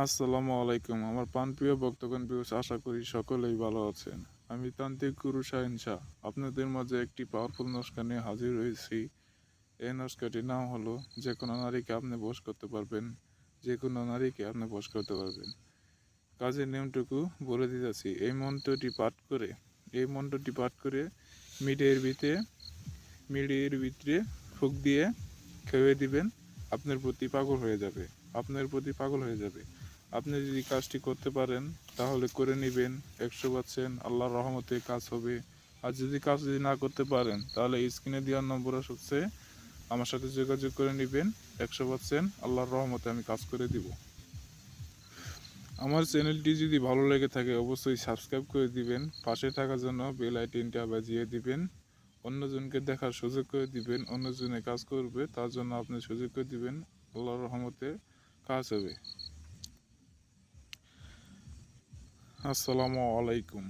আসসালামু আলাইকুম। আমার প্রাণপ্রিয় ভক্তগণ ভিউয়ার্স, আশা করি সকলেই ভালো আছেন। আমি তান্ত্রিক গুরু শাহিন শাহ আপনাদের মাঝে একটি পাওয়ারফুল নুস্খা নিয়ে হাজির হয়েছি। এই নুস্খাটির নাম হলো যে কোনো নারীকে আপনি বশ করতে পারবেন, যে কোনো নারীকে আপনি বশ করতে পারবেন। কাজের নিয়মটুকু বলে দিতেছি। এই মন্ত্রটি পাঠ করে মিডিয়ের ভিতরে ফুঁক দিয়ে খেয়ে দিবেন। আপনার প্রতি পাগল হয়ে যাবে। আপনি যদি কাজটি করতে পারেন তাহলে করে নেবেন, 100% আল্লাহর রহমতে কাজ হবে। আর যদি না করতে পারেন তাহলে স্ক্রিনে দেওয়ার নম্বর আসছে, আমার সাথে যোগাযোগ করে নেবেন। 100% আল্লাহর রহমতে আমি কাজ করে দিব। আমার চ্যানেলটি যদি ভালো লেগে থাকে অবশ্যই সাবস্ক্রাইব করে দিবেন। পাশে থাকার জন্য বেল আইকনটা বাজিয়ে দিবেন। অন্যজনকে দেখার সুযোগ করে দিবেন। অন্যজনে কাজ করবে তার জন্য আপনি সুযোগ করে দিবেন। আল্লাহর রহমতে কাজ হবে। আসসালামু আলাইকুম।